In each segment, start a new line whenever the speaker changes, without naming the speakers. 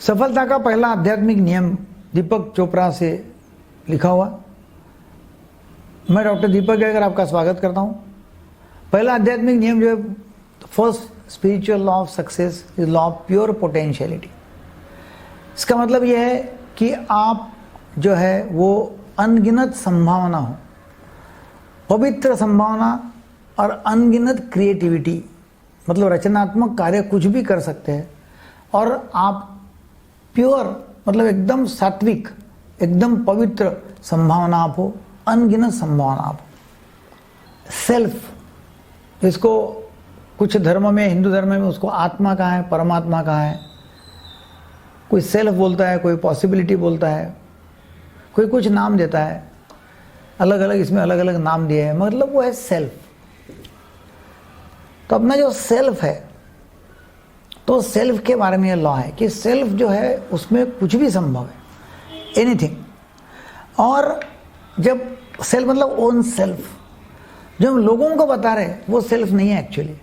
सफलता का पहला आध्यात्मिक नियम दीपक चोपड़ा से लिखा हुआ। मैं डॉक्टर दीपक गेगर आपका स्वागत करता हूँ। पहला आध्यात्मिक नियम जो है, first spiritual law of success is law of pure potentiality. इसका मतलब यह है कि आप जो है वो अनगिनत संभावना हो, पवित्र संभावना और अनगिनत क्रिएटिविटी, मतलब रचनात्मक कार्य कुछ भी कर सकते हैं और आप प्योर मतलब एकदम सात्विक, एकदम पवित्र संभावना आप हो, अनगिनत संभावना आप हो। सेल्फ, इसको कुछ धर्म में, हिंदू धर्म में उसको आत्मा कहा है, परमात्मा कहा है। कोई सेल्फ बोलता है, कोई पॉसिबिलिटी बोलता है, कोई कुछ नाम देता है, अलग अलग इसमें अलग अलग नाम दिए हैं, मतलब वो है सेल्फ। तो अपना जो सेल्फ है, तो सेल्फ के बारे में ये लॉ है कि सेल्फ जो है उसमें कुछ भी संभव है, एनीथिंग। और जब सेल्फ मतलब ओन सेल्फ, जो हम लोगों को बता रहे वो सेल्फ नहीं है एक्चुअली।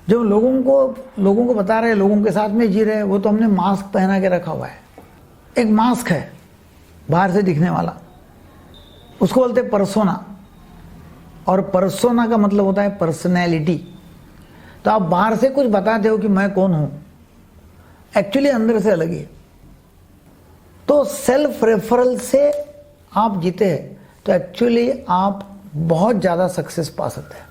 जो हम लोगों को बता रहे, लोगों के साथ में जी रहे हैं, वो तो हमने मास्क पहना के रखा हुआ है। एक मास्क है बाहर से दिखने वाला, उसको बोलते हैं पर्सोना, और पर्सोना का मतलब होता है पर्सनैलिटी। तो आप बाहर से कुछ बताते हो कि मैं कौन हूं, एक्चुअली अंदर से अलग ही है। तो सेल्फ रेफरल से आप जीते हैं तो एक्चुअली आप बहुत ज़्यादा सक्सेस पा सकते हैं।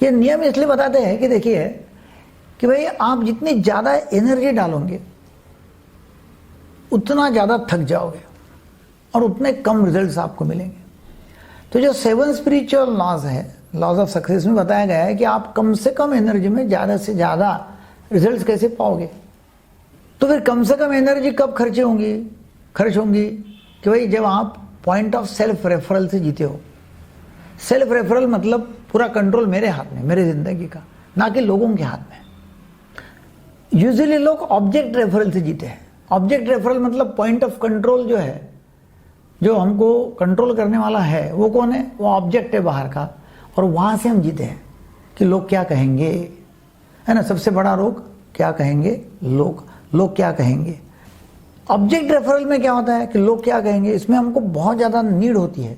ये नियम इसलिए बताते हैं कि देखिए कि भाई आप जितनी ज़्यादा एनर्जी डालोगे उतना ज़्यादा थक जाओगे और उतने कम रिजल्ट्स आपको मिलेंगे। तो जो 7 स्पिरिचुअल लॉज है, लॉज ऑफ सक्सेस में बताया गया है कि आप कम से कम एनर्जी में ज़्यादा से ज़्यादा रिजल्ट्स कैसे पाओगे। तो फिर कम से कम एनर्जी कब खर्च होंगी कि भाई जब आप पॉइंट ऑफ सेल्फ रेफरल से जीते हो। सेल्फ रेफरल मतलब पूरा कंट्रोल मेरे हाथ में, मेरी जिंदगी का, ना कि लोगों के हाथ में। यूजुअली लोग ऑब्जेक्ट रेफरल से जीते हैं। ऑब्जेक्ट रेफरल मतलब पॉइंट ऑफ कंट्रोल जो है, जो हमको कंट्रोल करने वाला है, वो कौन है? वो ऑब्जेक्ट है बाहर का, और वहां से हम जीते हैं कि लोग क्या कहेंगे, है ना। सबसे बड़ा रोग क्या कहेंगे, लोग क्या कहेंगे। ऑब्जेक्ट रेफरल में क्या होता है कि लोग क्या कहेंगे, इसमें हमको बहुत ज़्यादा नीड होती है।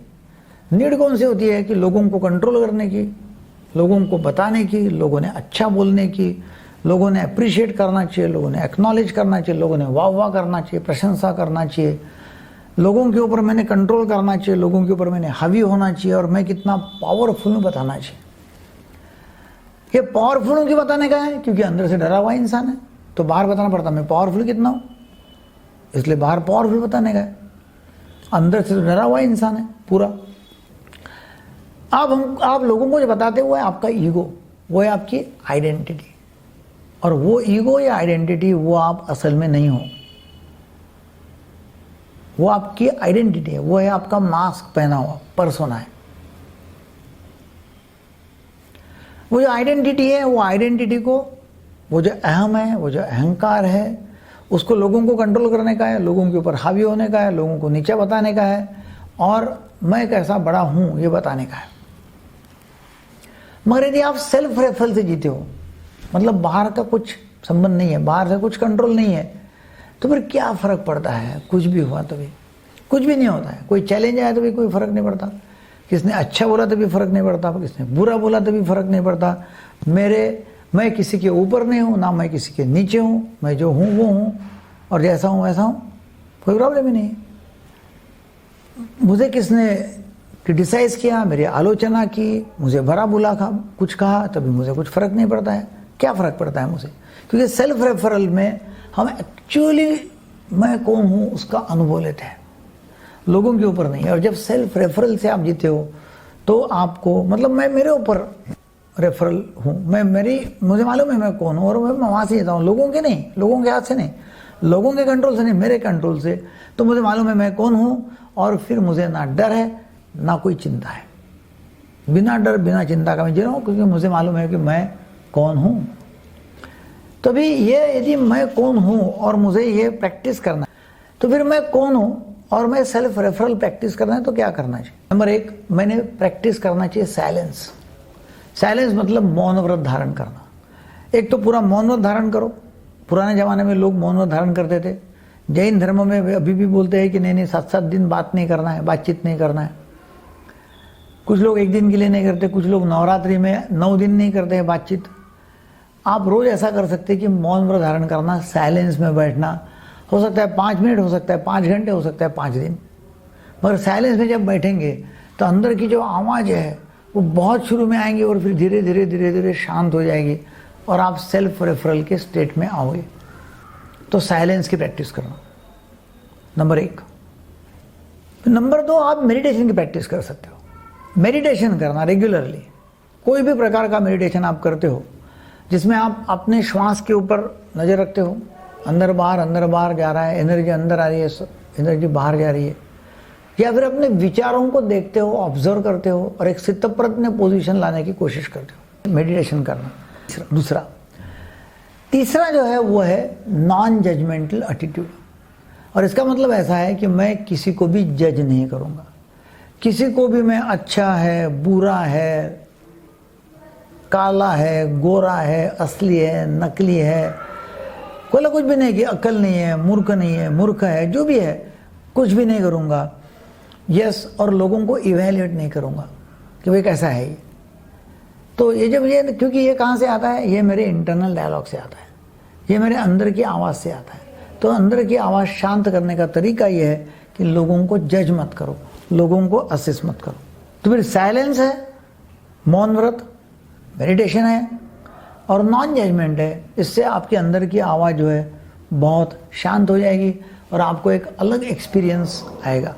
नीड कौन सी होती है कि लोगों को कंट्रोल करने की, लोगों को बताने की, लोगों ने अच्छा बोलने की, लोगों ने अप्रिशिएट करना चाहिए, लोगों ने एक्नॉलेज करना चाहिए, लोगों ने वाह वाह करना चाहिए, प्रशंसा करना चाहिए, लोगों के ऊपर मैंने कंट्रोल करना चाहिए, लोगों के ऊपर मैंने हावी होना चाहिए, और मैं कितना पावरफुल हूँ बताना चाहिए। ये पावरफुल हूँ क्यों बताने का है? क्योंकि अंदर से डरा हुआ इंसान है, तो बाहर बताना पड़ता मैं पावरफुल कितना हूँ, इसलिए बाहर पावरफुल बताने का है। अंदर से तो डरा हुआ इंसान है पूरा। आप लोगों को जो बताते हुए आपका ईगो, वो है आपकी आइडेंटिटी, और वो ईगो या आइडेंटिटी वो आप असल में नहीं हो। वो आपकी आइडेंटिटी है, वो है आपका मास्क पहना हुआ पर्सोना है। वो जो आइडेंटिटी है, वो आइडेंटिटी को, वो जो अहम है, वो जो अहंकार है, उसको लोगों को कंट्रोल करने का है, लोगों के ऊपर हावी होने का है, लोगों को नीचे बताने का है, और मैं कैसा बड़ा हूं ये बताने का है। मगर यदि आप सेल्फ रेफरल से जीते हो, मतलब बाहर का कुछ संबंध नहीं है, बाहर से कुछ कंट्रोल नहीं है, तो फिर क्या फर्क पड़ता है? कुछ भी हुआ तो भी कुछ भी नहीं होता है। कोई चैलेंज आया तो भी कोई फर्क नहीं पड़ता, किसने अच्छा बोला तो भी फर्क नहीं पड़ता, किसने बुरा बोला तो भी फर्क नहीं पड़ता। मैं किसी के ऊपर नहीं हूँ, ना मैं किसी के नीचे हूँ, मैं जो हूँ वो हूँ, और जैसा हूँ वैसा हूँ, कोई प्रॉब्लम ही नहीं है। मुझे किसने क्रिटिसाइज किया, मेरी आलोचना की, मुझे भरा बुला कुछ कहा, तभी मुझे कुछ फर्क नहीं पड़ता है। क्या फर्क पड़ता है मुझे? क्योंकि सेल्फ रेफरल में हम एक्चुअली मैं कौन हूँ उसका अनुभव लेते हैं, लोगों के ऊपर नहीं। और जब सेल्फ रेफरल से आप जीते हो तो आपको, मतलब मैं मेरे ऊपर रेफरल हूँ, मुझे मालूम है मैं कौन हूँ, और मैं वहाँ से जीता हूँ, लोगों के नहीं, लोगों के हाथ से नहीं, लोगों के कंट्रोल से नहीं, मेरे कंट्रोल से। तो मुझे मालूम है मैं कौन हूँ, और फिर मुझे ना डर है ना कोई चिंता है। बिना डर बिना चिंता का मैं जी रहा हूँ, क्योंकि मुझे मालूम है कि मैं कौन हूँ। तभी ये यदि मैं कौन हूँ और मुझे ये प्रैक्टिस करना है, तो फिर मैं कौन हूँ और मैं सेल्फ रेफरल प्रैक्टिस करना है तो क्या करना चाहिए? नंबर 1, मैंने प्रैक्टिस करना चाहिए साइलेंस। साइलेंस मतलब मौन व्रत धारण करना। एक तो पूरा मौन व्रत धारण करो, पुराने ज़माने में लोग मौन व्रत धारण करते थे। जैन धर्म में वे अभी भी बोलते हैं कि नहीं 7-7 दिन बात नहीं करना है, बातचीत नहीं करना है। कुछ लोग 1 दिन के लिए नहीं करते, कुछ लोग नवरात्रि में 9 दिन नहीं करते हैं बातचीत। आप रोज़ ऐसा कर सकते हैं कि मौन व्रत धारण करना, साइलेंस में बैठना। हो सकता है 5 मिनट, हो सकता है 5 घंटे, हो सकता है 5 दिन। मगर साइलेंस में जब बैठेंगे तो अंदर की जो आवाज़ है वो बहुत शुरू में आएंगी और फिर धीरे धीरे शांत हो जाएगी और आप सेल्फ रेफरल के स्टेट में आओगे। तो साइलेंस की प्रैक्टिस करना नंबर 1। नंबर 2, आप मेडिटेशन की प्रैक्टिस कर सकते हो। मेडिटेशन करना रेगुलरली, कोई भी प्रकार का मेडिटेशन आप करते हो जिसमें आप अपने श्वास के ऊपर नज़र रखते हो, अंदर बाहर जा रहा है, एनर्जी अंदर आ रही है, एनर्जी बाहर जा रही है, या फिर अपने विचारों को देखते हो, ऑब्जर्व करते हो और एक स्थितप्रज्ञ पोजीशन लाने की कोशिश करते हो, मेडिटेशन करना। दूसरा, तीसरा जो है वो है नॉन जजमेंटल एटीट्यूड। और इसका मतलब ऐसा है कि मैं किसी को भी जज नहीं करूँगा, किसी को भी मैं अच्छा है, बुरा है, काला है, गोरा है, असली है, नकली है, कोई कुछ भी नहीं, कि अकल नहीं है, मूर्ख है, जो भी है, कुछ भी नहीं करूँगा। यस, और लोगों को इवैल्यूएट नहीं करूँगा कि वो कैसा है ये। तो ये जब ये, क्योंकि ये कहाँ से आता है, ये मेरे इंटरनल डायलॉग से आता है, ये मेरे अंदर की आवाज़ से आता है। तो अंदर की आवाज़ शांत करने का तरीका ये है कि लोगों को जज मत करो, लोगों को असेस मत करो। तो फिर साइलेंस है, मौन व्रत, मेडिटेशन है और नॉन जजमेंट है। इससे आपके अंदर की आवाज़ जो है बहुत शांत हो जाएगी और आपको एक अलग एक्सपीरियंस आएगा।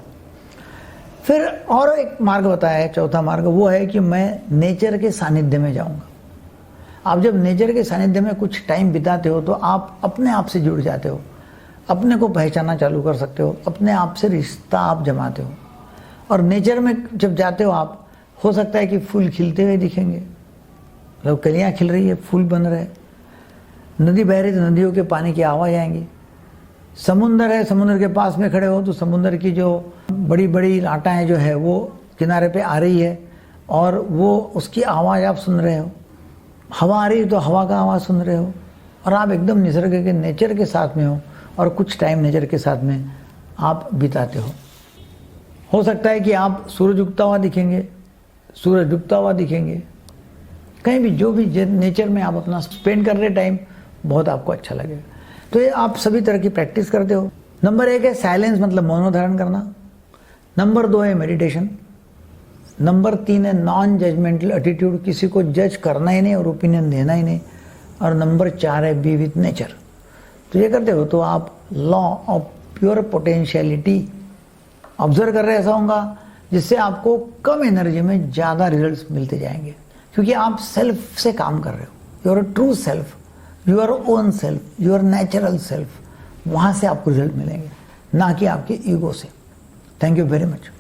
फिर और एक मार्ग बताया है, चौथा मार्ग, वो है कि मैं नेचर के सानिध्य में जाऊंगा। आप जब नेचर के सानिध्य में कुछ टाइम बिताते हो तो आप अपने आप से जुड़ जाते हो, अपने को पहचानना चालू कर सकते हो, अपने आप से रिश्ता आप जमाते हो। और नेचर में जब जाते हो आप, हो सकता है कि फूल खिलते हुए दिखेंगे, मतलब कलियाँ खिल रही है, फूल बन रहे, नदी बह रही तो नदियों के पानी की आवाज़ आएंगी, समुंदर है, समुंदर के पास में खड़े हो तो समुंदर की जो बड़ी बड़ी लाटाएं जो है वो किनारे पे आ रही है और वो उसकी आवाज़ आप सुन रहे हो। हवा आ रही है तो हवा का आवाज़ सुन रहे हो और आप एकदम निसर्ग के, नेचर के साथ में हो और कुछ टाइम नेचर के साथ में आप बिताते हो। हो सकता है कि आप सूरज उगता हुआ दिखेंगे, सूरज डूबता हुआ दिखेंगे, कहीं भी जो भी नेचर में आप अपना स्पेंड कर रहे टाइम, बहुत आपको अच्छा लगेगा। तो ये आप सभी तरह की प्रैक्टिस करते हो। नंबर 1 है साइलेंस, मतलब मौन धारण करना। नंबर 2 है मेडिटेशन। नंबर 3 है नॉन जजमेंटल एटीट्यूड, किसी को जज करना ही नहीं और ओपिनियन देना ही नहीं। और नंबर 4 है बी विथ नेचर। तो ये करते हो तो आप law of pure potentiality observe कर रहे, ऐसा होगा जिससे आपको कम एनर्जी में ज़्यादा रिजल्ट्स मिलते जाएंगे, क्योंकि आप सेल्फ से काम कर रहे हो। Your true self, your own self, your natural self, वहाँ से आपको रिजल्ट मिलेंगे, ना कि आपके ईगो से। Thank you very much.